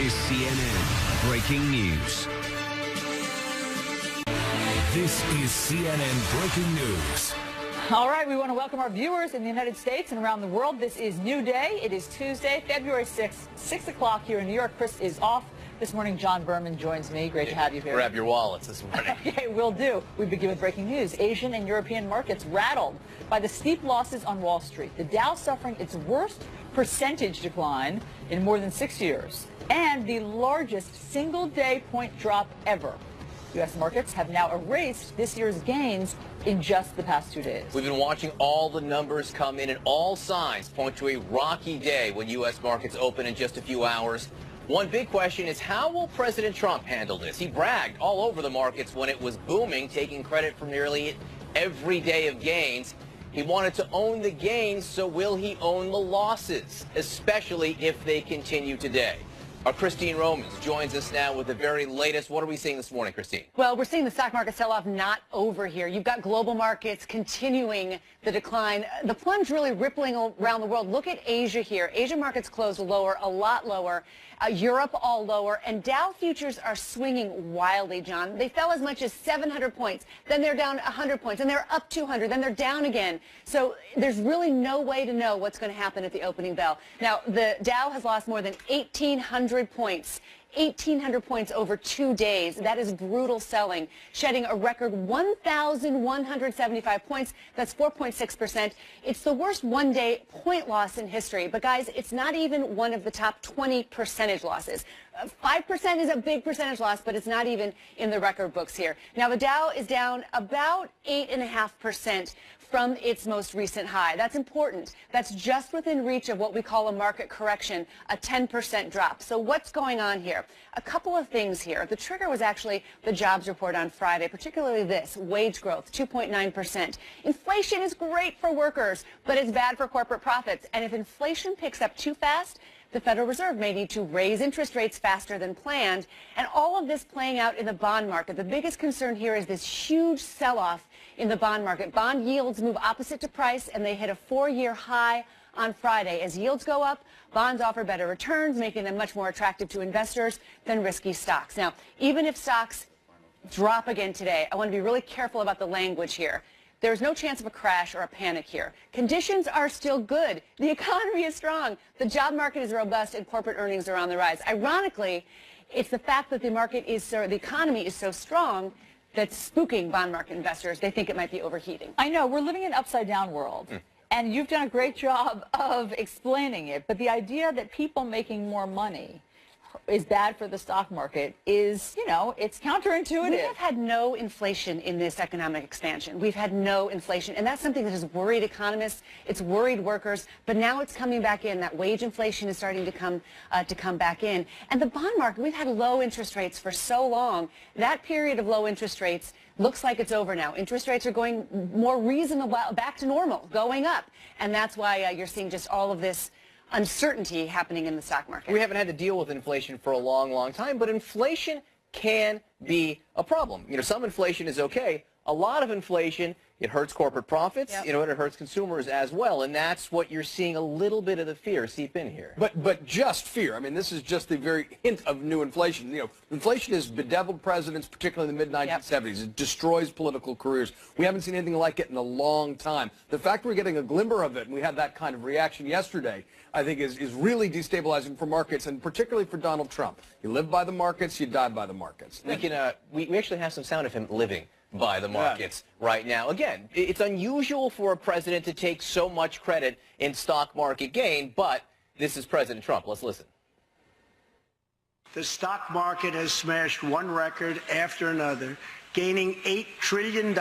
is CNN Breaking News. This is CNN Breaking News. All right, we want to welcome our viewers in the United States and around the world. This is New Day. It is Tuesday, February 6th, 6 o'clock here in New York. Chris is off. This morning, John Berman joins me. Great to have you here. Grab your wallets this morning. Okay, will do. We begin with breaking news. Asian and European markets rattled by the steep losses on Wall Street. The Dow suffering its worst percentage decline in more than 6 years and the largest single-day point drop ever. U.S. markets have now erased this year's gains in just the past 2 days. We've been watching all the numbers come in, and all signs point to a rocky day when U.S. markets open in just a few hours. One big question is, how will President Trump handle this? He bragged all over the markets when it was booming, taking credit for nearly every day of gains. He wanted to own the gains, so will he own the losses, especially if they continue today? Our Christine Romans joins us now with the very latest. What are we seeing this morning, Christine? Well, we're seeing the stock market sell-off not over here. You've got global markets continuing the decline. The plunge really rippling around the world. Look at Asia here. Asian markets closed lower, a lot lower. Europe all lower. And Dow futures are swinging wildly, John. They fell as much as 700 points. Then they're down 100 points. And they're up 200. Then they're down again. So there's really no way to know what's going to happen at the opening bell. Now, the Dow has lost more than 1,800 points. 1,800 points over 2 days. That is brutal selling, shedding a record 1,175 points. That's 4.6%. It's the worst one-day point loss in history. But, guys, it's not even one of the top 20 percentage losses. 5% is a big percentage loss, but it's not even in the record books here. Now, the Dow is down about 8.5% from its most recent high. That's important. That's just within reach of what we call a market correction, a 10% drop. So what's going on here? A couple of things here. The trigger was actually the jobs report on Friday, particularly this, wage growth, 2.9%. Inflation is great for workers, but it's bad for corporate profits. And if inflation picks up too fast, the Federal Reserve may need to raise interest rates faster than planned. And all of this playing out in the bond market. The biggest concern here is this huge sell-off in the bond market. Bond yields move opposite to price, and they hit a 4-year high on Friday. As yields go up, bonds offer better returns, making them much more attractive to investors than risky stocks. Now, even if stocks drop again today, I want to be really careful about the language here. There's no chance of a crash or a panic here. Conditions are still good. The economy is strong. The job market is robust, and corporate earnings are on the rise. Ironically, it's the fact that the economy is so strong that's spooking bond market investors. They think it might be overheating. I know. We're living in an upside-down world. And you've done a great job of explaining it. But the idea that people making more money is bad for the stock market is, you know, it's counterintuitive. We have had no inflation in this economic expansion. We've had no inflation, and that's something that has worried economists. It's worried workers, but now it's coming back in. That wage inflation is starting to come back in. And the bond market, we've had low interest rates for so long. That period of low interest rates looks like it's over now. Interest rates are going more reasonable, back to normal, going up. And that's why you're seeing just all of this uncertainty happening in the stock market. We haven't had to deal with inflation for a long, long time, but inflation can be a problem. You know, some inflation is okay. A lot of inflation, it hurts corporate profits, you know, and it hurts consumers as well, and that's what you're seeing a little bit of the fear seep in here. But just fear. I mean, this is just the very hint of new inflation. You know, inflation has bedeviled presidents, particularly in the mid-1970s. It destroys political careers. We haven't seen anything like it in a long time. The fact we're getting a glimmer of it, and we had that kind of reaction yesterday, I think is really destabilizing for markets, and particularly for Donald Trump. You live by the markets, you die by the markets. We can we actually have some sound of him living by the markets right now. Again, it's unusual for a president to take so much credit in stock market gain, but this is President Trump. Let's listen. The stock market has smashed one record after another, gaining $8 trillion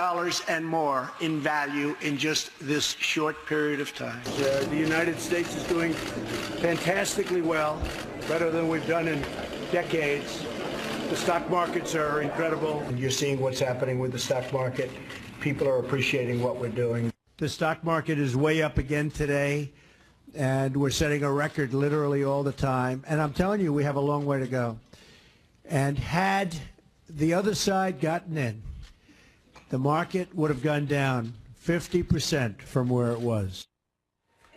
and more in value in just this short period of time. The United States is doing fantastically well, better than we've done in decades. The stock markets are incredible. You're seeing what's happening with the stock market. People are appreciating what we're doing. The stock market is way up again today, and we're setting a record literally all the time. And I'm telling you, we have a long way to go. And had the other side gotten in, the market would have gone down 50% from where it was.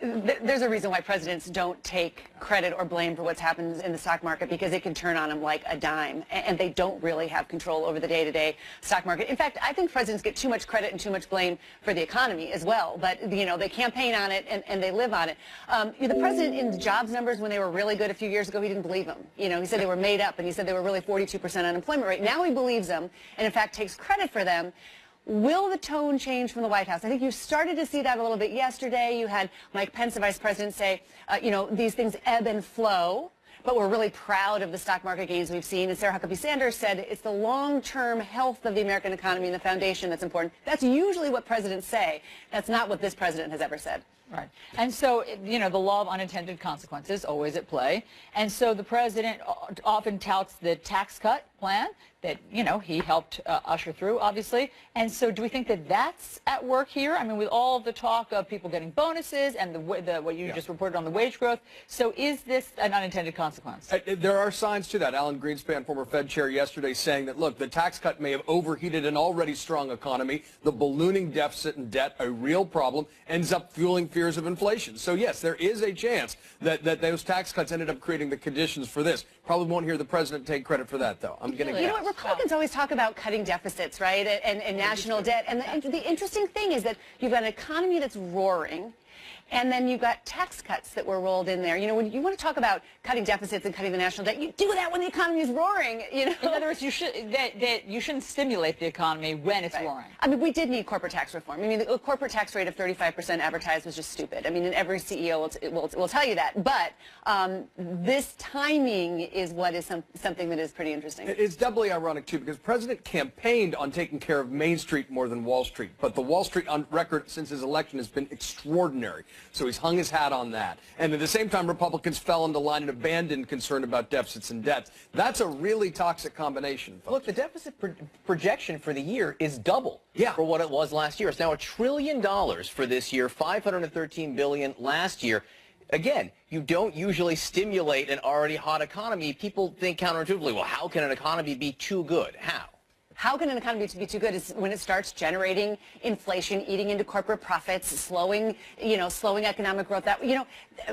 There's a reason why presidents don't take credit or blame for what's happened in the stock market, because it can turn on them like a dime, and they don't really have control over the day-to-day stock market. In fact, I think presidents get too much credit and too much blame for the economy as well, but they campaign on it and they live on it. The president, in the jobs numbers when they were really good a few years ago, he didn't believe them. He said they were made up, and he said they were really 42% unemployment rate. Now he believes them and in fact takes credit for them. Will the tone change from the White House? I think you started to see that a little bit yesterday. You had Mike Pence, the vice president, say, these things ebb and flow, but we're really proud of the stock market gains we've seen. And Sarah Huckabee Sanders said it's the long-term health of the American economy and the foundation that's important. That's usually what presidents say. That's not what this president has ever said. Right. And so, the law of unintended consequences always at play. And so the president often touts the tax cut plan that, he helped usher through, obviously. And so do we think that that's at work here? I mean, with all of the talk of people getting bonuses and what you just reported on the wage growth. So is this an unintended consequence? There are signs to that. Alan Greenspan, former Fed chair, yesterday saying that, look, the tax cut may have overheated an already strong economy. The ballooning deficit and debt, a real problem, ends up fueling fears of inflation. So, yes, there is a chance that those tax cuts ended up creating the conditions for this. Probably won't hear the president take credit for that, though. I'm going to guess. Republicans always talk about cutting deficits, right, and national debt. And the interesting thing is that you've got an economy that's roaring, and then you've got tax cuts that were rolled in there. When you want to talk about cutting deficits and cutting the national debt, you do that when the economy is roaring. In other words, you shouldn't stimulate the economy when it's roaring. I mean, we did need corporate tax reform. I mean, the corporate tax rate of 35% advertised was just stupid. I mean, and every CEO will tell you that. But this timing is what is something that is pretty interesting. It's doubly ironic, too, because the president campaigned on taking care of Main Street more than Wall Street. But the Wall Street on record since his election has been extraordinary. So he's hung his hat on that. And at the same time, Republicans fell into line and abandoned concern about deficits and debts. That's a really toxic combination, folks. Look, the deficit projection for the year is double for what it was last year. It's now $1 trillion for this year, $513 billion last year. Again, you don't usually stimulate an already hot economy. People think counterintuitively, well, how can an economy be too good? How? How can an economy be too good is when it starts generating inflation, eating into corporate profits, slowing economic growth.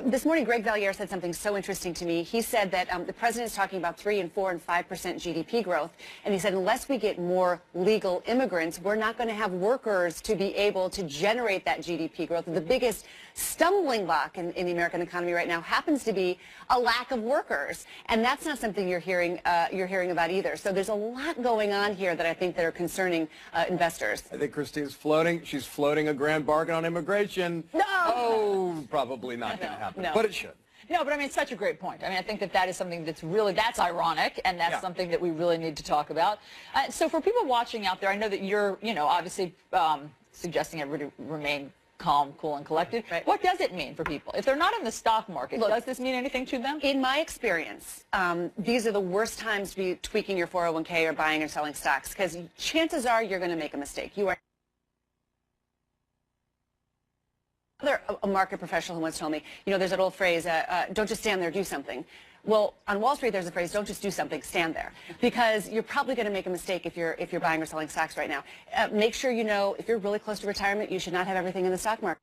This morning Greg Valliere said something so interesting to me. He said that the president is talking about 3% and 4% and 5% GDP growth, and he said unless we get more legal immigrants, we're not going to have workers to be able to generate that GDP growth. The biggest stumbling block in the American economy right now happens to be a lack of workers, and that's not something you're hearing about either. So there's a lot going on here that I think that are concerning investors. I think Christine's floating. She's floating a grand bargain on immigration. No. Oh, probably not going to happen. No. But it should. No, but I mean, it's such a great point. I mean, I think that is something that's ironic, and that's something that we really need to talk about. So for people watching out there, I know that you're, obviously suggesting everybody remain calm, cool, and collected. Right. What does it mean for people? If they're not in the stock market, does this mean anything to them? In my experience, these are the worst times to be tweaking your 401k or buying or selling stocks, because chances are you're going to make a mistake. You are. A market professional who once told me, there's that old phrase, don't just stand there, do something. Well, on Wall Street, there's a phrase, don't just do something, stand there. Because you're probably going to make a mistake if you're buying or selling stocks right now. Make sure if you're really close to retirement, you should not have everything in the stock market.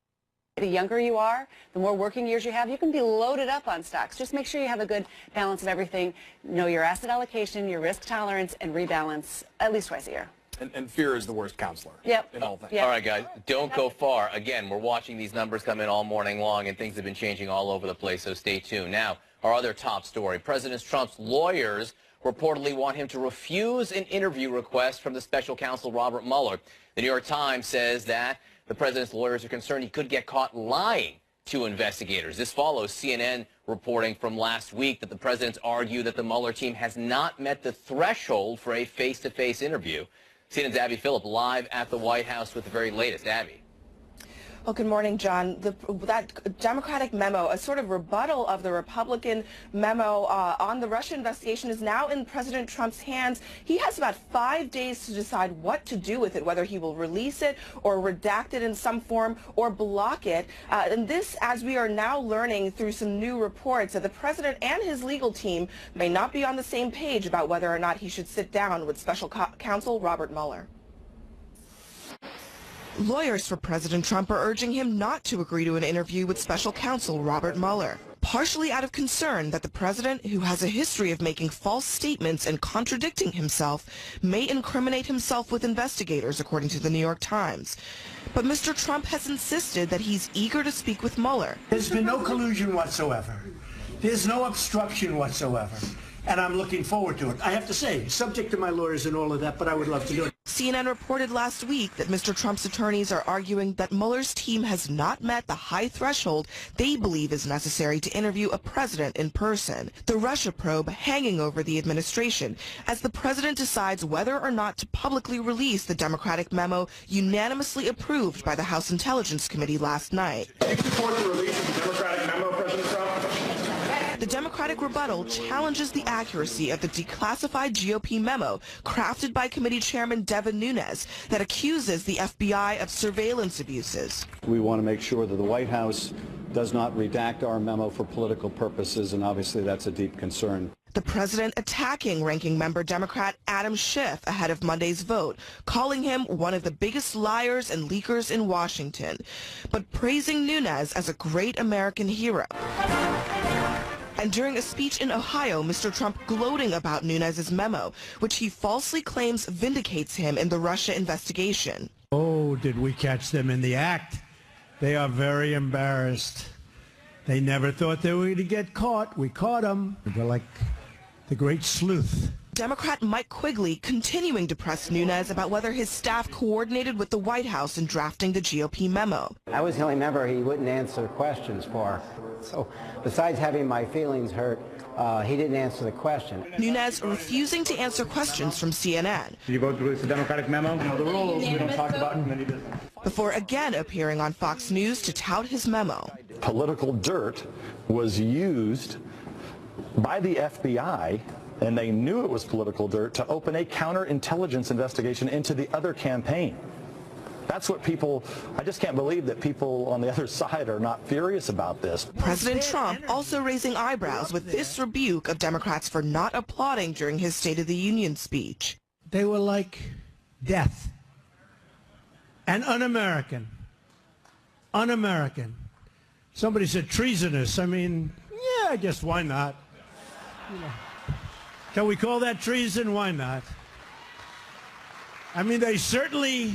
The younger you are, the more working years you have, you can be loaded up on stocks. Just make sure you have a good balance of everything. Know your asset allocation, your risk tolerance, and rebalance at least twice a year. And fear is the worst counselor in all things. Yep. All right, guys, don't go far. Again, we're watching these numbers come in all morning long, and things have been changing all over the place, so stay tuned. Now, our other top story. President Trump's lawyers reportedly want him to refuse an interview request from the special counsel Robert Mueller. The New York Times says that the president's lawyers are concerned he could get caught lying to investigators. This follows CNN reporting from last week that the presidents argue that the Mueller team has not met the threshold for a face-to-face interview. CNN's Abby Phillip live at the White House with the very latest. Abby. Well, good morning, John. That Democratic memo, a sort of rebuttal of the Republican memo on the Russia investigation, is now in President Trump's hands. He has about 5 days to decide what to do with it, whether he will release it or redact it in some form or block it. And this, as we are now learning through some new reports, that the president and his legal team may not be on the same page about whether or not he should sit down with special counsel Robert Mueller. Lawyers for President Trump are urging him not to agree to an interview with special counsel Robert Mueller, partially out of concern that the president, who has a history of making false statements and contradicting himself, may incriminate himself with investigators, according to the New York Times. But Mr. Trump has insisted that he's eager to speak with Mueller. There's been no collusion whatsoever. There's no obstruction whatsoever. And I'm looking forward to it. I have to say, subject to my lawyers and all of that, but I would love to do it. CNN reported last week that Mr. Trump's attorneys are arguing that Mueller's team has not met the high threshold they believe is necessary to interview a president in person. The Russia probe hanging over the administration as the president decides whether or not to publicly release the Democratic memo unanimously approved by the House Intelligence Committee last night. Do you support the release of the Democratic memo, President Trump? The Democratic rebuttal challenges the accuracy of the declassified GOP memo crafted by committee chairman Devin Nunes that accuses the FBI of surveillance abuses. We want to make sure that the White House does not redact our memo for political purposes, and obviously that's a deep concern. The president attacking ranking member Democrat Adam Schiff ahead of Monday's vote, calling him one of the biggest liars and leakers in Washington, but praising Nunes as a great American hero. And during a speech in Ohio, Mr. Trump gloating about Nunes' memo, which he falsely claims vindicates him in the Russia investigation. Oh, did we catch them in the act? They are very embarrassed. They never thought they were going to get caught. We caught them. They're like the great sleuth. Democrat Mike Quigley continuing to press Nunes about whether his staff coordinated with the White House in drafting the GOP memo. I was the only member he wouldn't answer questions for. So besides having my feelings hurt, he didn't answer the question. Nunes refusing to answer questions from CNN. Did you vote to release the Democratic memo? No, the rules we don't talk about in committee business. Before again appearing on Fox News to tout his memo. Political dirt was used by the FBI, and they knew it was political dirt, to open a counterintelligence investigation into the other campaign. That's what people, I just can't believe that people on the other side are not furious about this. President Trump also raising eyebrows with this rebuke of Democrats for not applauding during his State of the Union speech. They were like death. And un-American. Un-American. Somebody said treasonous. I mean, yeah, I guess why not? You know, can we call that treason? Why not? I mean, they certainly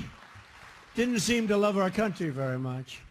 didn't seem to love our country very much.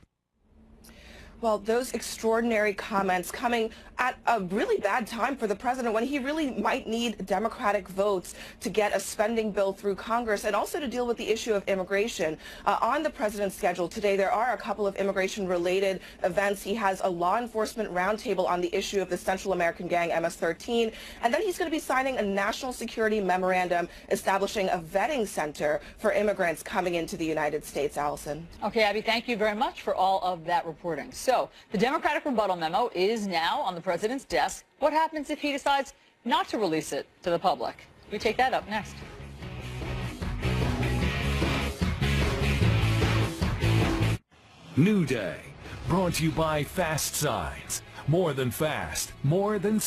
Well, those extraordinary comments coming at a really bad time for the president when he really might need Democratic votes to get a spending bill through Congress and also to deal with the issue of immigration. On the president's schedule today, there are a couple of immigration-related events. He has a law enforcement roundtable on the issue of the Central American gang MS-13, and then he's going to be signing a national security memorandum establishing a vetting center for immigrants coming into the United States. Allison. Okay, Abby, thank you very much for all of that reporting. So the Democratic rebuttal memo is now on the president's desk. What happens if he decides not to release it to the public? We take that up next. New Day, brought to you by Fast Signs. More than fast, more than...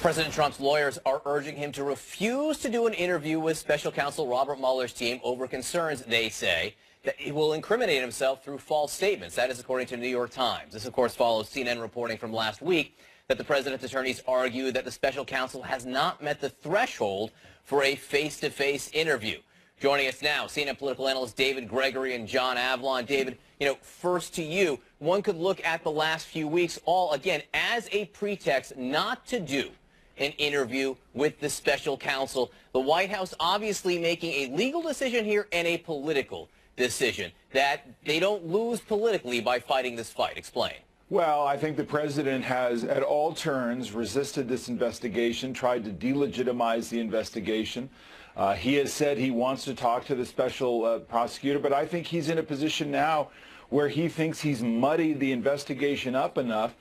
President Trump's lawyers are urging him to refuse to do an interview with special counsel Robert Mueller's team over concerns, they say, that he will incriminate himself through false statements. That is according to the New York Times. This, of course, follows CNN reporting from last week that the president's attorneys argue that the special counsel has not met the threshold for a face-to-face interview. Joining us now, CNN political analyst David Gregory and John Avlon. David, first to you, one could look at the last few weeks all, again, as a pretext not to do an interview with the special counsel. The White House obviously making a legal decision here and a political decision, that they don't lose politically by fighting this fight. Explain. Well, I think the president has at all turns resisted this investigation, tried to delegitimize the investigation. He has said he wants to talk to the special prosecutor, but I think he's in a position now where he thinks he's muddied the investigation up enough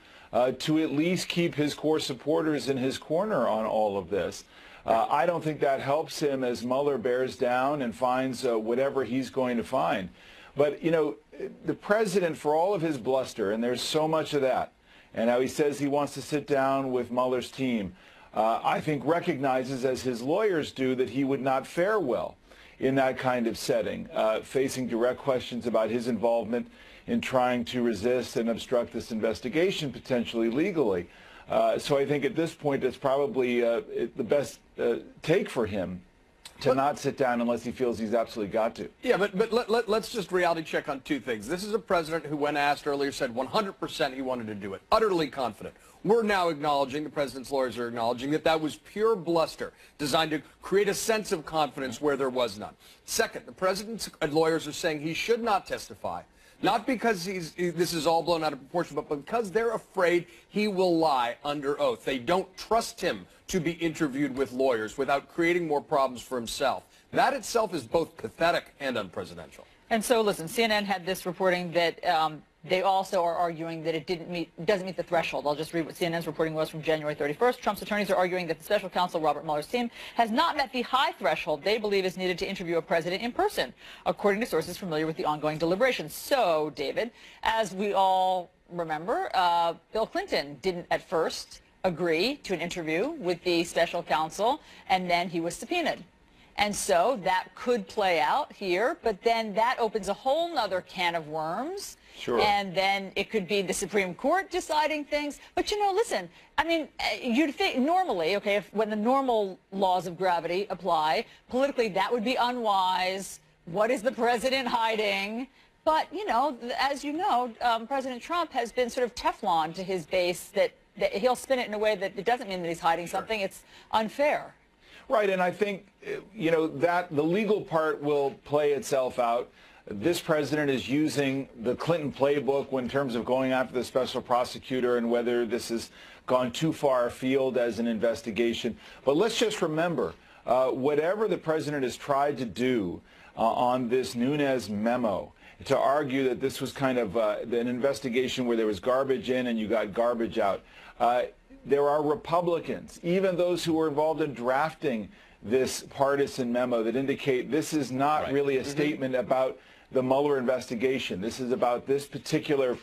to at least keep his core supporters in his corner on all of this. I don't think that helps him as Mueller bears down and finds whatever he's going to find. But, the president, for all of his bluster, and there's so much of that, and how he says he wants to sit down with Mueller's team, I think recognizes, as his lawyers do, that he would not fare well in that kind of setting, facing direct questions about his involvement in trying to resist and obstruct this investigation, potentially legally. So I think at this point it's probably the best take for him to not sit down unless he feels he's absolutely got to. Yeah, but let's just reality check on two things. This is a president who, when asked earlier, said 100% he wanted to do it, utterly confident. We're now acknowledging, the president's lawyers are acknowledging, that that was pure bluster designed to create a sense of confidence where there was none. Second, the president's lawyers are saying he should not testify. Not because this is all blown out of proportion, but because they're afraid he will lie under oath. They don't trust him to be interviewed with lawyers without creating more problems for himself. That itself is both pathetic and unpresidential. And so, listen, CNN had this reporting that they also are arguing that it doesn't meet the threshold. I'll just read what CNN's reporting was from January 31st. Trump's attorneys are arguing that the special counsel, Robert Mueller's team, has not met the high threshold they believe is needed to interview a president in person, according to sources familiar with the ongoing deliberations. So, David, as we all remember, Bill Clinton didn't at first agree to an interview with the special counsel, and then he was subpoenaed. And so that could play out here, but then that opens a whole nother can of worms. Sure. And then it could be the Supreme Court deciding things. But, you know, listen, I mean, you'd think normally, okay, when the normal laws of gravity apply, politically that would be unwise. What is the president hiding? But, you know, as you know, President Trump has been sort of Teflon to his base that he'll spin it in a way that it doesn't mean that he's hiding something. It's unfair. Right, and I think, you know, that the legal part will play itself out. This president is using the Clinton playbook in terms of going after the special prosecutor and whether this has gone too far afield as an investigation. But let's just remember, whatever the president has tried to do on this Nunes memo, to argue that this was kind of an investigation where there was garbage in and you got garbage out. There are Republicans, even those who were involved in drafting this partisan memo, that indicate this is not really a statement about the Mueller investigation. This is about this particular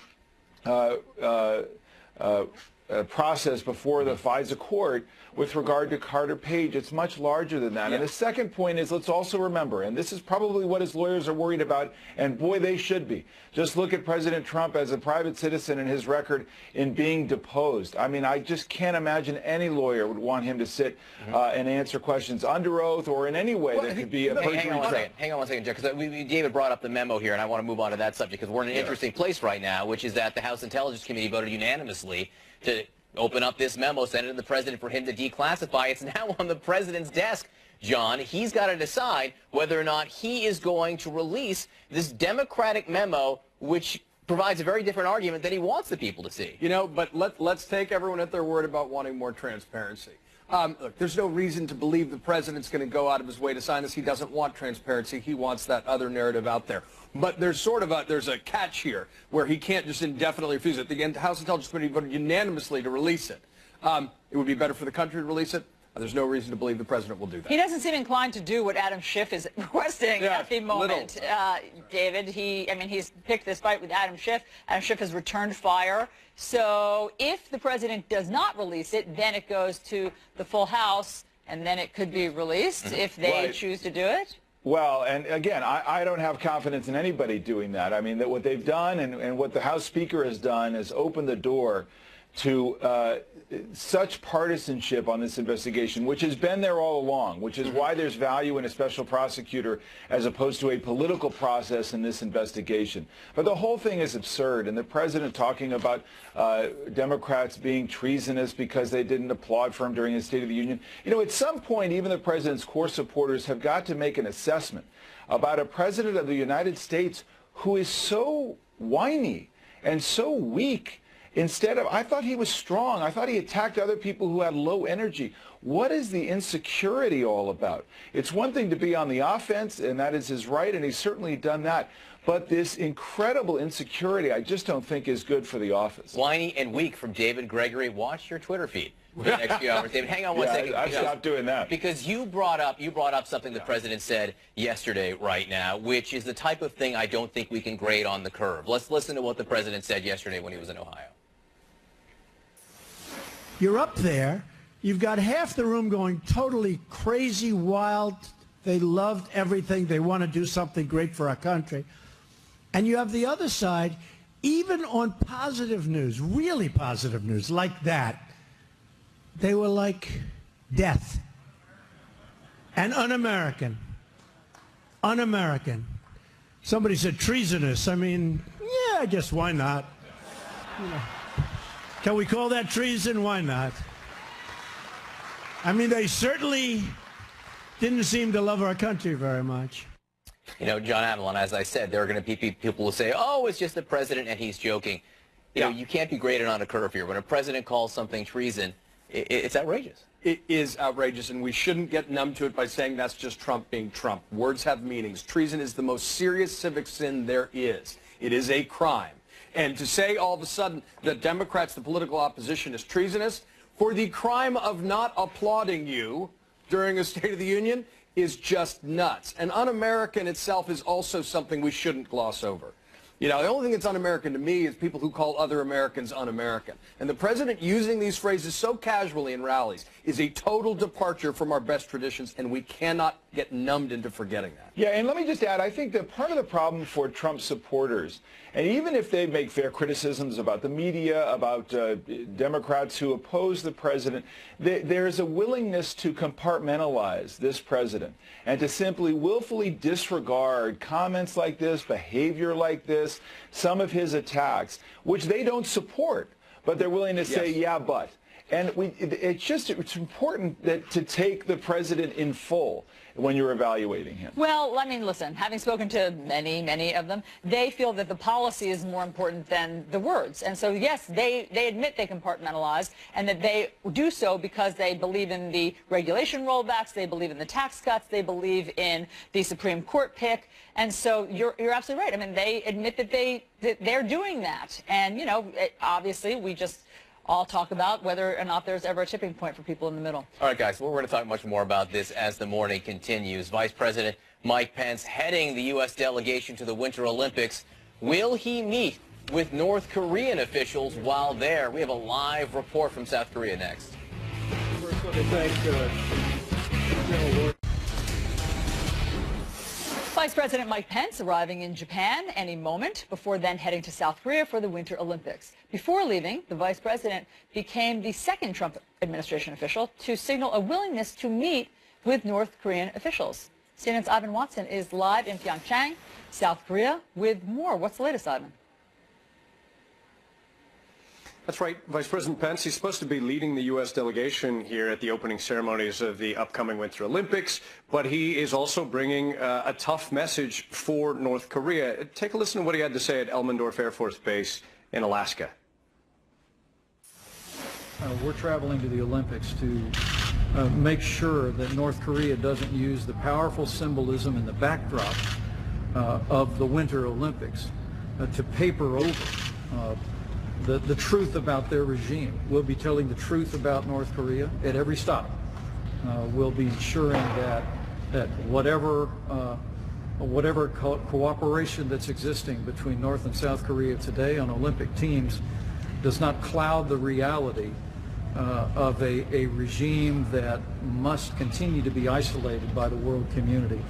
process before the FISA court with regard to Carter Page. It's much larger than that. Yeah. And the second point is, let's also remember, and this is probably what his lawyers are worried about, and boy, they should be. Just look at President Trump as a private citizen and his record in being deposed. I mean, I just can't imagine any lawyer would want him to sit and answer questions under oath or in any way that could be a perjury trial. Hang on one second, Jeff, because David brought up the memo here, and I want to move on to that subject because we're in an interesting place right now, which is that the House Intelligence Committee voted unanimously to open up this memo, send it to the president for him to declassify. It's now on the president's desk, John. He's got to decide whether or not he is going to release this Democratic memo, which provides a very different argument than he wants the people to see. You know, but let's take everyone at their word about wanting more transparency. Look, there's no reason to believe the president's going to go out of his way to sign this. He doesn't want transparency. He wants that other narrative out there. But there's sort of there's a catch here where he can't just indefinitely refuse it. The House Intelligence Committee voted unanimously to release it. It would be better for the country to release it. There's no reason to believe the president will do that. He doesn't seem inclined to do what Adam Schiff is requesting at the moment, David. He's picked this fight with Adam Schiff. Adam Schiff has returned fire. So if the president does not release it, then it goes to the full House, and then it could be released if they choose to do it. Well, and again, I don't have confidence in anybody doing that. I mean, that what they've done and what the House Speaker has done is open the door to such partisanship on this investigation, which has been there all along, which is why there's value in a special prosecutor as opposed to a political process in this investigation. But the whole thing is absurd, and the president talking about Democrats being treasonous because they didn't applaud for him during his State of the Union. You know, at some point, even the president's core supporters have got to make an assessment about a president of the United States who is so whiny and so weak. Instead of, I thought he was strong. I thought he attacked other people who had low energy. What is the insecurity all about? It's one thing to be on the offense, and that is his right, and he's certainly done that. But this incredible insecurity, I just don't think is good for the office. Whiny and weak from David Gregory. Watch your Twitter feed for the next few hours. David, hang on one second. I stopped doing that. Because you brought up something the president said yesterday right now, which is the type of thing I don't think we can grade on the curve. Let's listen to what the president said yesterday when he was in Ohio. You're up there. You've got half the room going totally crazy, wild, They loved everything. They want to do something great for our country. And you have the other side, even on positive news, really positive news like that, they were like death and un-American. Un-American. Somebody said treasonous. I mean, yeah, I guess why not? You know, can we call that treason? Why not? I mean, they certainly didn't seem to love our country very much. You know, John Avalon, as I said, there are going to be people who say, oh, it's just the president and he's joking. You know, you can't be graded on a curve here. When a president calls something treason, it's outrageous. It is outrageous, and we shouldn't get numb to it by saying that's just Trump being Trump. Words have meanings. Treason is the most serious civic sin there is. It is a crime. And to say all of a sudden that Democrats, the political opposition, is treasonous for the crime of not applauding you during a State of the Union is just nuts. And un-American itself is also something we shouldn't gloss over. You know, the only thing that's un-American to me is people who call other Americans un-American. And the president using these phrases so casually in rallies is a total departure from our best traditions, and we cannot get numbed into forgetting that. Yeah, and let me just add, I think that part of the problem for Trump supporters, and even if they make fair criticisms about the media, about Democrats who oppose the president, there is a willingness to compartmentalize this president and to simply willfully disregard comments like this, behavior like this, some of his attacks, which they don't support, but they're willing to say, yeah, but. And it's important that to take the president in full when you're evaluating him. Well, I mean, listen, having spoken to many of them, they feel that the policy is more important than the words. And so, yes, they admit they compartmentalize and that they do so because they believe in the regulation rollbacks, they believe in the tax cuts, they believe in the Supreme Court pick. And so you're absolutely right. I mean, they admit that they're doing that. And, you know, obviously we just all talk about whether or not there's ever a tipping point for people in the middle. All right, guys, well, we're going to talk much more about this as the morning continues. Vice President Mike Pence heading the U.S. delegation to the Winter Olympics. Will he meet with North Korean officials while there? We have a live report from South Korea next. First, let me thank General Lord. Vice President Mike Pence arriving in Japan any moment before then heading to South Korea for the Winter Olympics. Before leaving, the vice president became the second Trump administration official to signal a willingness to meet with North Korean officials. CNN's Ivan Watson is live in Pyeongchang, South Korea, with more. What's the latest, Ivan? That's right. Vice President Pence, he's supposed to be leading the U.S. delegation here at the opening ceremonies of the upcoming Winter Olympics, but he is also bringing a tough message for North Korea. Take a listen to what he had to say at Elmendorf Air Force Base in Alaska. We're traveling to the Olympics to make sure that North Korea doesn't use the powerful symbolism in the backdrop of the Winter Olympics to paper over the truth about their regime. We'll be telling the truth about North Korea at every stop. We'll be ensuring that whatever cooperation that's existing between North and South Korea today on Olympic teams does not cloud the reality of a regime that must continue to be isolated by the world community.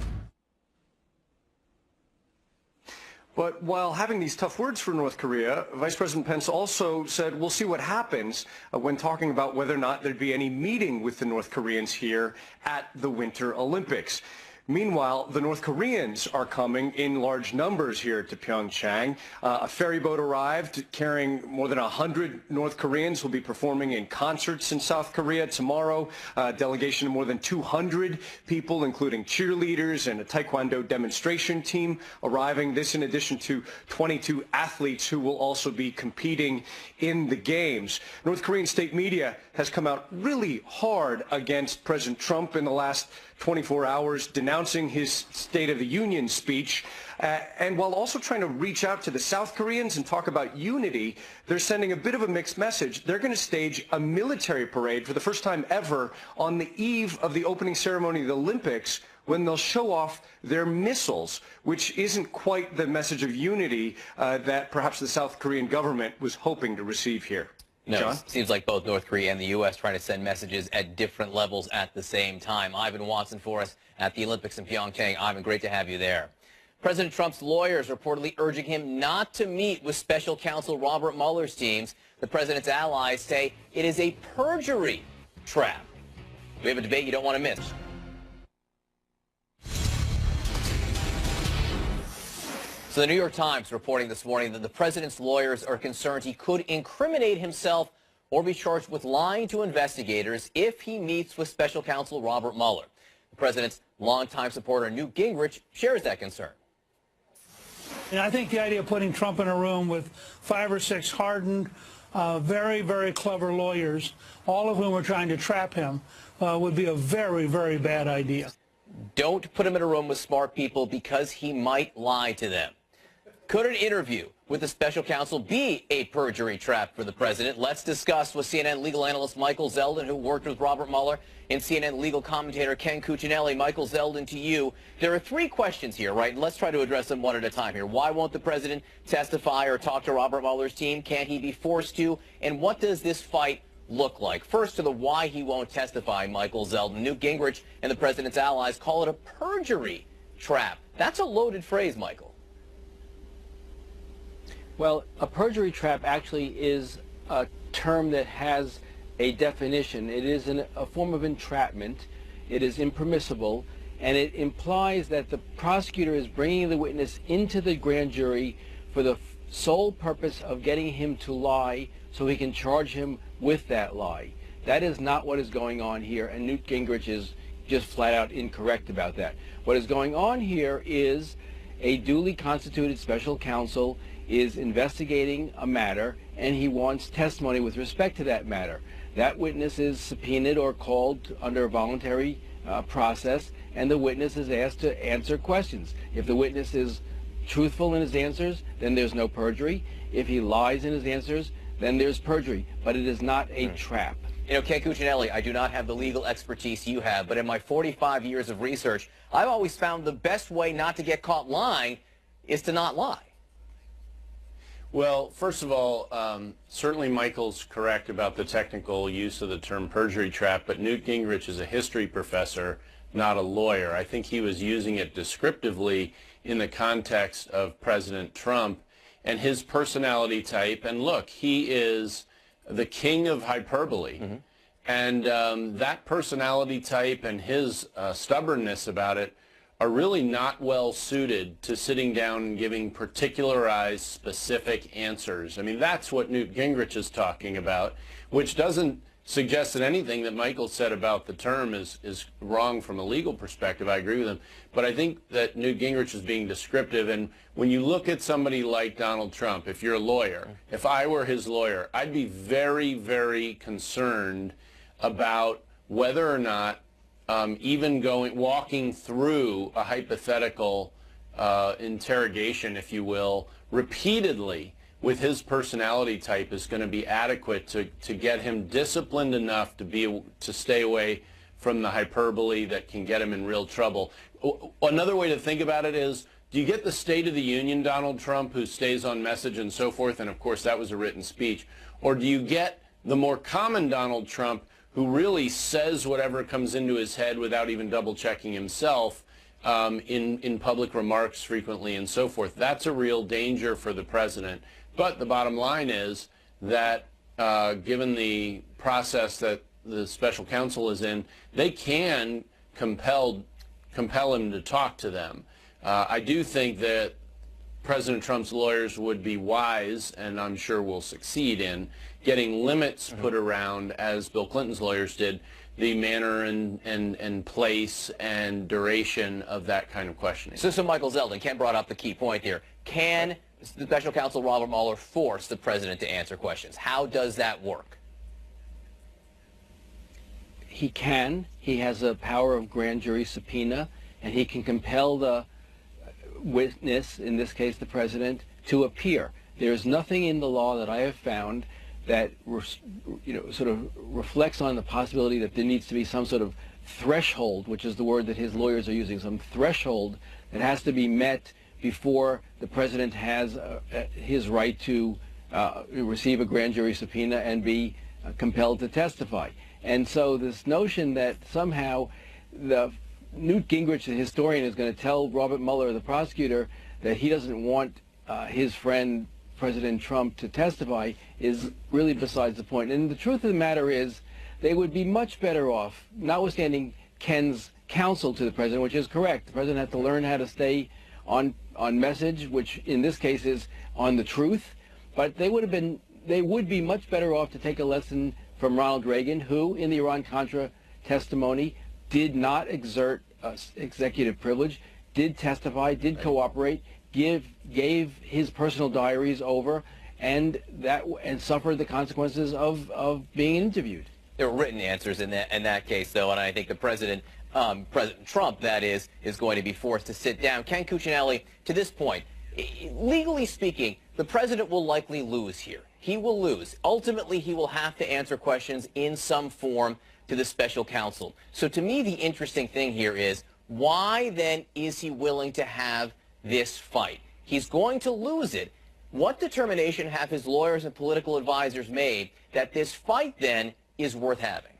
But while having these tough words for North Korea, Vice President Pence also said we'll see what happens when talking about whether or not there'd be any meeting with the North Koreans here at the Winter Olympics. Meanwhile, the North Koreans are coming in large numbers here to Pyeongchang. A ferry boat arrived carrying more than 100 North Koreans who will be performing in concerts in South Korea tomorrow. A delegation of more than 200 people, including cheerleaders and a Taekwondo demonstration team, arriving. This in addition to 22 athletes who will also be competing in the games. North Korean state media has come out really hard against President Trump in the last 24 hours, denouncing his State of the Union speech. And while also trying to reach out to the South Koreans and talk about unity, they're sending a bit of a mixed message. They're going to stage a military parade for the first time ever on the eve of the opening ceremony of the Olympics, when they'll show off their missiles, which isn't quite the message of unity that perhaps the South Korean government was hoping to receive here. No, John? it seems like both North Korea and the U.S. trying to send messages at different levels at the same time. Ivan Watson for us at the Olympics in Pyeongchang. Ivan, great to have you there. President Trump's lawyers reportedly urging him not to meet with special counsel Robert Mueller's teams. The president's allies say it is a perjury trap. We have a debate you don't want to miss. So the New York Times reporting this morning that the president's lawyers are concerned he could incriminate himself or be charged with lying to investigators if he meets with special counsel Robert Mueller. The president's longtime supporter Newt Gingrich shares that concern. And I think the idea of putting Trump in a room with 5 or 6 hardened, very, very clever lawyers, all of whom are trying to trap him, would be a very, very bad idea. Don't put him in a room with smart people because he might lie to them. Could an interview with the special counsel be a perjury trap for the president? Let's discuss with CNN legal analyst Michael Zeldin, who worked with Robert Mueller, and CNN legal commentator Ken Cuccinelli. Michael Zeldin, to you. There are 3 questions here, right? Let's try to address them one at a time here. Why won't the president testify or talk to Robert Mueller's team? Can't he be forced to? And what does this fight look like? First, to the why he won't testify, Michael Zeldin. Newt Gingrich and the president's allies call it a perjury trap. That's a loaded phrase, Michael. Well, a perjury trap actually is a term that has a definition. It is a form of entrapment. It is impermissible, and it implies that the prosecutor is bringing the witness into the grand jury for the sole purpose of getting him to lie so he can charge him with that lie. That is not what is going on here, and Newt Gingrich is just flat out incorrect about that. What is going on here is a duly constituted special counsel is investigating a matter, and he wants testimony with respect to that matter. That witness is subpoenaed or called under a voluntary process, and the witness is asked to answer questions. If the witness is truthful in his answers, then there's no perjury. If he lies in his answers, then there's perjury. But it is not a trap. You know, Ken Cuccinelli, I do not have the legal expertise you have, but in my 45 years of research, I've always found the best way not to get caught lying is to not lie. Well, first of all, certainly Michael's correct about the technical use of the term perjury trap, but Newt Gingrich is a history professor, not a lawyer. I think he was using it descriptively in the context of President Trump and his personality type. And look, he is the king of hyperbole. Mm-hmm. And that personality type and his stubbornness about it are really not well suited to sitting down and giving particularized, specific answers. I mean, that's what Newt Gingrich is talking about, which doesn't suggest that anything that Michael said about the term is wrong from a legal perspective. I agree with him. But I think that Newt Gingrich is being descriptive. And when you look at somebody like Donald Trump, if you're a lawyer, if I were his lawyer, I'd be very, very concerned about whether or not even walking through a hypothetical interrogation, if you will, repeatedly with his personality type is going to be adequate to get him disciplined enough to stay away from the hyperbole that can get him in real trouble. Another way to think about it is, do you get the State of the Union Donald Trump who stays on message and so forth, and of course that was a written speech, or do you get the more common Donald Trump who really says whatever comes into his head without even double-checking himself in public remarks frequently and so forth? That's a real danger for the president. But the bottom line is that given the process that the special counsel is in, they can compel him to talk to them. I do think that President Trump's lawyers would be wise, and I'm sure will succeed in, getting limits put around, as Bill Clinton's lawyers did, the manner and place and duration of that kind of questioning. So Michael Zeldin, Ken brought up the key point here. Can the special counsel Robert Mueller force the president to answer questions? How does that work? He can. He has a power of grand jury subpoena, and he can compel the witness, in this case the president, to appear. There's nothing in the law that I have found that sort of reflects on the possibility that there needs to be some sort of threshold, which is the word that his lawyers are using, some threshold that has to be met before the president has his right to receive a grand jury subpoena and be compelled to testify. And so this notion that somehow Newt Gingrich, the historian, is going to tell Robert Mueller, the prosecutor, that he doesn't want his friend President Trump to testify is really besides the point. And the truth of the matter is they would be much better off, notwithstanding Ken's counsel to the president, which is correct. The president had to learn how to stay on message, which in this case is on the truth. But they would be much better off to take a lesson from Ronald Reagan, who, in the Iran-Contra testimony, did not exert executive privilege, did testify, did cooperate, gave his personal diaries over, and suffered the consequences of being interviewed. There were written answers in that case, though, and I think the President Trump, that is going to be forced to sit down. Ken Cuccinelli, to this point, legally speaking, the president will likely lose here. He will lose. Ultimately, he will have to answer questions in some form to the special counsel. So to me, the interesting thing here is, why then is he willing to have this fight? He's going to lose it. What determination have his lawyers and political advisors made that this fight then is worth having?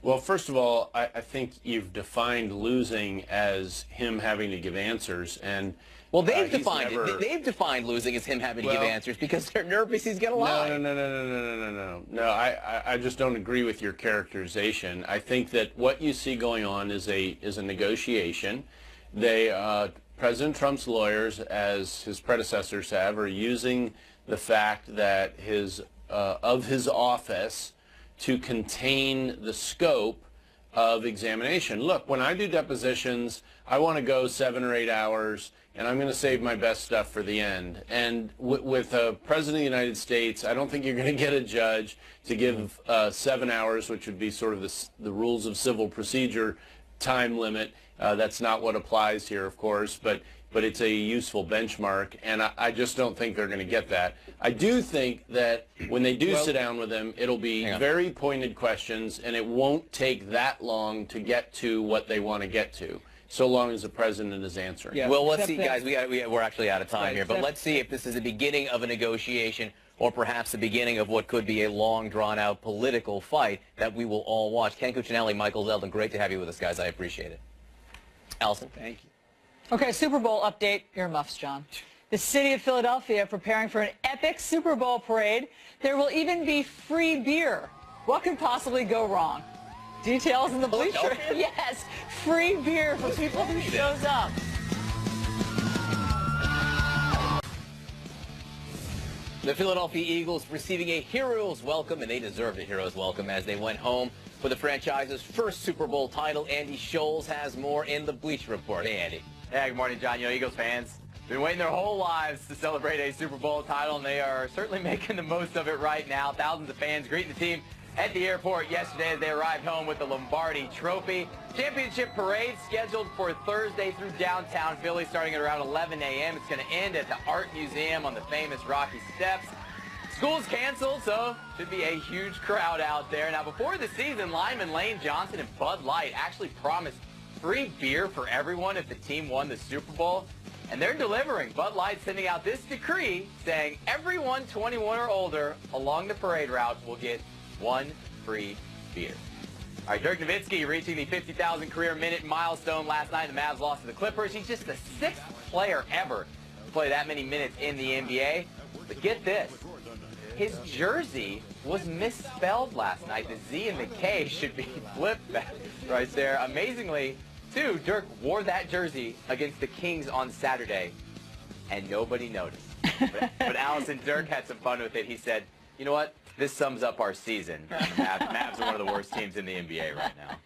Well, first of all, I think you've defined losing as him having to give answers, and well, they've defined it. They've defined losing as him having to give answers because they're nervous he's going to lie. No. I just don't agree with your characterization. I think that what you see going on is a negotiation. President Trump's lawyers, as his predecessors have, are using the fact that of his office to contain the scope of examination. Look, when I do depositions, I want to go 7 or 8 hours, and I'm going to save my best stuff for the end. And with a President of the United States, I don't think you're going to get a judge to give 7 hours, which would be sort of the rules of civil procedure time limit. That's not what applies here, of course, but it's a useful benchmark, and I just don't think they're going to get that. I do think that when they do sit down with him, it'll be very pointed questions, and it won't take that long to get to what they want to get to, so long as the president is answering. Yeah. Well, let's see, guys. We're actually out of time here, but let's see if this is the beginning of a negotiation or perhaps the beginning of what could be a long, drawn-out political fight that we will all watch. Ken Cuccinelli, Michael Zeldin, great to have you with us, guys. I appreciate it. Allison? Thank you. Okay, Super Bowl update. Earmuffs, John. The city of Philadelphia preparing for an epic Super Bowl parade. There will even be free beer. What could possibly go wrong? Details in the bleacher. Yes, free beer for people who shows up. The Philadelphia Eagles receiving a hero's welcome, and they deserved a hero's welcome as they went home for the franchise's first Super Bowl title. Andy Scholes has more in the Bleacher Report. Hey, Andy. Yeah, good morning, John. Eagles fans been waiting their whole lives to celebrate a Super Bowl title, and they are certainly making the most of it right now. Thousands of fans greeting the team at the airport yesterday as they arrived home with the Lombardi Trophy. Championship parade scheduled for Thursday through downtown Philly starting at around 11 a.m. It's going to end at the Art Museum on the famous Rocky Steps. School's canceled, so should be a huge crowd out there. Now, before the season, lineman Lane Johnson and Bud Light actually promised free beer for everyone if the team won the Super Bowl, and they're delivering. Bud Light sending out this decree saying everyone 21 or older along the parade route will get 1 free beer. All right, Dirk Nowitzki reaching the 50,000 career minute milestone last night. The Mavs lost to the Clippers. He's just the 6th player ever to play that many minutes in the NBA. But get this. His jersey was misspelled last night. The Z and the K should be flipped back right there. Amazingly, too, Dirk wore that jersey against the Kings on Saturday, and nobody noticed. But Allison, Dirk had some fun with it. He said, you know what? This sums up our season. Mavs are one of the worst teams in the NBA right now.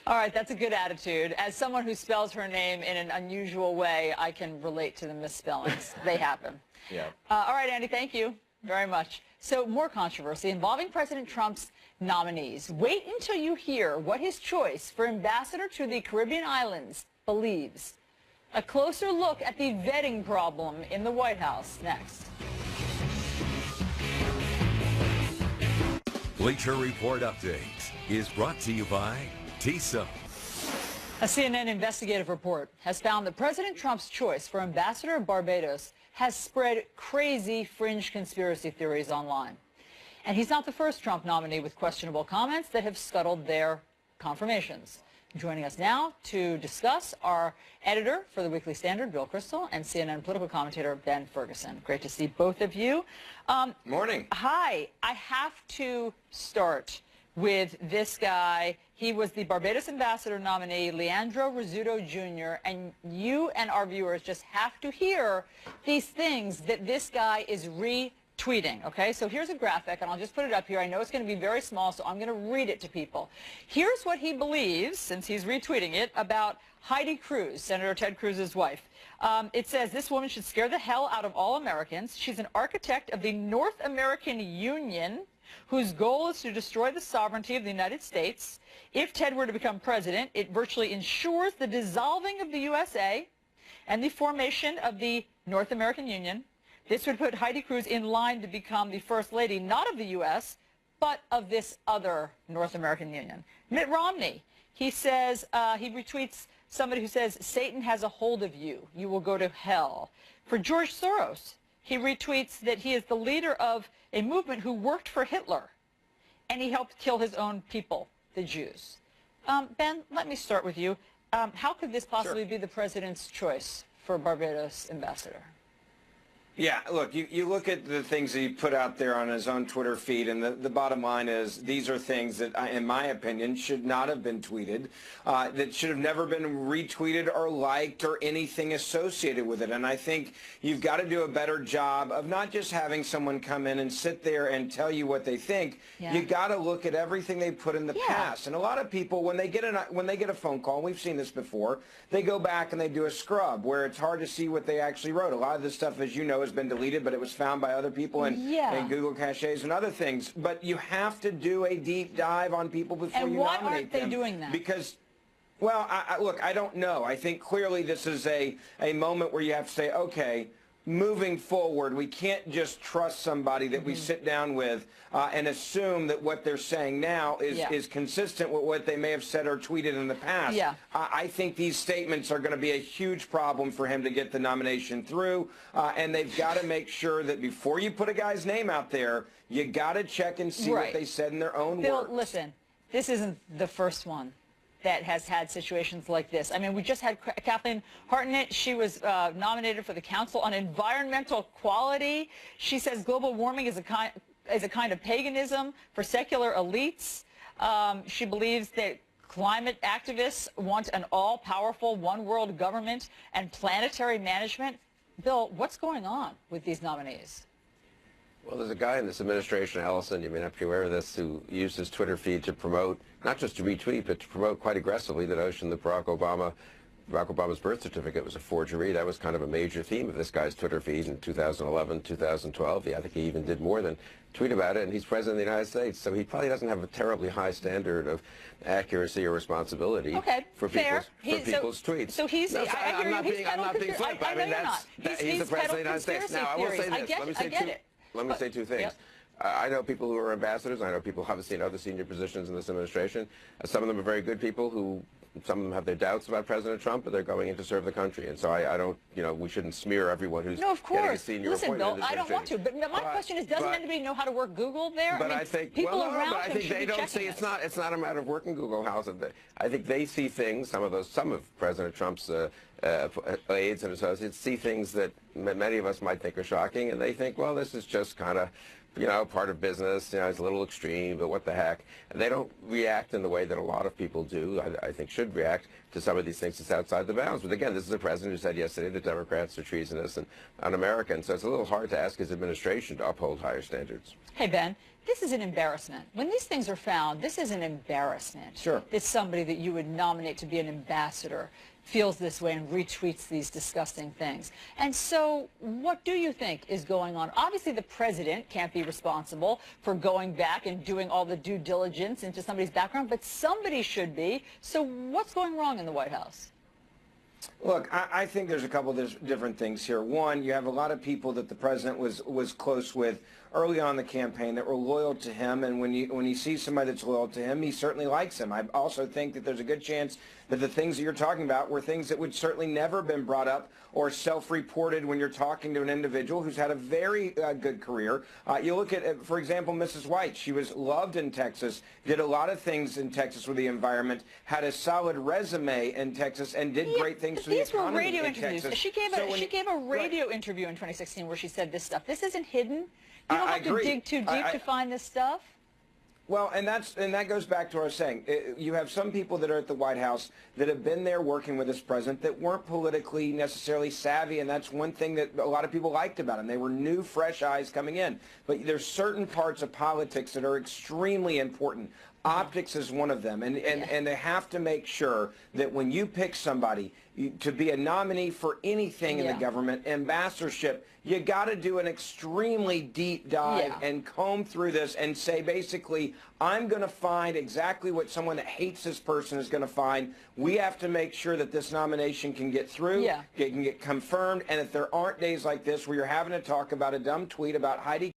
All right, that's a good attitude. As someone who spells her name in an unusual way, I can relate to the misspellings. They happen. Yeah. All right, Andy, thank you very much. So more controversy involving President Trump's nominees. Wait until you hear what his choice for ambassador to the Caribbean islands believes. A closer look at the vetting problem in the White House next. Bleacher Report Update is brought to you by Tissot. A CNN investigative report has found that President Trump's choice for ambassador of Barbados has spread crazy fringe conspiracy theories online. And he's not the first Trump nominee with questionable comments that have scuttled their confirmations. Joining us now to discuss our editor for the Weekly Standard, Bill Kristol, and CNN political commentator, Ben Ferguson. Great to see both of you. Morning. Hi. I have to start with this guy. He was the Barbados ambassador nominee, Leandro Rizzuto Jr., and you and our viewers just have to hear these things that this guy is retweeting, okay? So here's a graphic, and I'll just put it up here. I know it's going to be very small, so I'm going to read it to people. Here's what he believes, since he's retweeting it, about Heidi Cruz, Senator Ted Cruz's wife. It says, this woman should scare the hell out of all Americans. She's an architect of the North American Union, whose goal is to destroy the sovereignty of the United States. If Ted were to become president, it virtually ensures the dissolving of the USA and the formation of the North American Union. This would put Heidi Cruz in line to become the first lady, not of the U.S., but of this other North American Union. Mitt Romney, he says, he retweets somebody who says, Satan has a hold of you. You will go to hell. For George Soros, he retweets that he is the leader of a movement who worked for Hitler, and he helped kill his own people, the Jews. Ben, let me start with you. How could this possibly be the president's choice for Barbados ambassador? Yeah, look, you look at the things that he put out there on his own Twitter feed, and the bottom line is these are things that, in my opinion, should not have been tweeted, that should have never been retweeted or liked or anything associated with it. And I think you've got to do a better job of not just having someone come in and sit there and tell you what they think. Yeah. You got to look at everything they put in the past. And a lot of people, when they get a phone call, and we've seen this before, they go back and they do a scrub where it's hard to see what they actually wrote. A lot of this stuff, as you know, has been deleted, but it was found by other people in Google caches and other things. But you have to do a deep dive on people before you nominate them. And why aren't they doing that? Because, well, look, I don't know. I think clearly this is a moment where you have to say, okay, moving forward, we can't just trust somebody that we sit down with and assume that what they're saying now is consistent with what they may have said or tweeted in the past. Yeah. I think these statements are going to be a huge problem for him to get the nomination through, and they've got to make sure that before you put a guy's name out there, you got to check and see what they said in their own words. Bill, listen, this isn't the first one that has had situations like this. I mean, we just had Kathleen Hartnett. She was nominated for the Council on Environmental Quality. She says global warming is a kind of paganism for secular elites. She believes that climate activists want an all-powerful one-world government and planetary management. Bill, what's going on with these nominees? Well, there's a guy in this administration, Ellison, you may not be aware of this, who used his Twitter feed to promote, not just to retweet, but to promote quite aggressively the notion that Barack Obama's birth certificate was a forgery. That was kind of a major theme of this guy's Twitter feed in 2011, 2012. I think he even did more than tweet about it, and he's president of the United States, so he probably doesn't have a terribly high standard of accuracy or responsibility for people's tweets. So he's, I'm not being flip. I mean, he's the president of the United States. Now, I will say this. Let me say two things. I know people who are ambassadors. I know people obviously in other senior positions in this administration. Some of them are very good people who, some of them have their doubts about President Trump, but they're going in to serve the country. And so I don't, we shouldn't smear everyone who's getting a senior appointment. Bill, I don't want to. But my question is, doesn't anybody know how to work Google there? But I think, I think they don't see, it's not a matter of working Google. I think they see things, some of President Trump's aides and associates see things that many of us might think are shocking, and they think, well, this is just kind of, part of business. It's a little extreme, but what the heck? And they don't react in the way that a lot of people do, I think should react to some of these things that's outside the bounds. But again, this is a president who said yesterday that Democrats are treasonous and un-American, so it's a little hard to ask his administration to uphold higher standards. Hey, Ben, this is an embarrassment. When these things are found, this is an embarrassment. Sure. That somebody that you would nominate to be an ambassador feels this way and retweets these disgusting things. And so what do you think is going on? Obviously, the president can't be responsible for going back and doing all the due diligence into somebody's background, but somebody should be. So what's going wrong in the White House? Look, I think there's a couple of different things here. One, you have a lot of people that the president was close with early on in the campaign that were loyal to him, and when you see somebody that's loyal to him, he certainly likes him. I also think that there's a good chance that the things that you're talking about were things that would certainly never been brought up or self-reported when you're talking to an individual who's had a very good career. You look at, for example, Mrs. White. She was loved in Texas, did a lot of things in Texas with the environment, had a solid resume in Texas, and did great things for the economy radio in interviews. Texas. She gave a radio interview in 2016 where she said this stuff. This isn't hidden. You don't have to dig too deep to find this stuff. Well, and that goes back to what I was saying. You have some people that are at the White House that have been there working with this president that weren't politically necessarily savvy, and that's one thing that a lot of people liked about him. They were new, fresh eyes coming in. But there's certain parts of politics that are extremely important. Optics is one of them, and they have to make sure that when you pick somebody to be a nominee for anything in the government, ambassadorship, you got to do an extremely deep dive and comb through this and say, basically, I'm going to find exactly what someone that hates this person is going to find. We have to make sure that this nomination can get through, it can get confirmed, and if there aren't days like this where you're having to talk about a dumb tweet about Heidi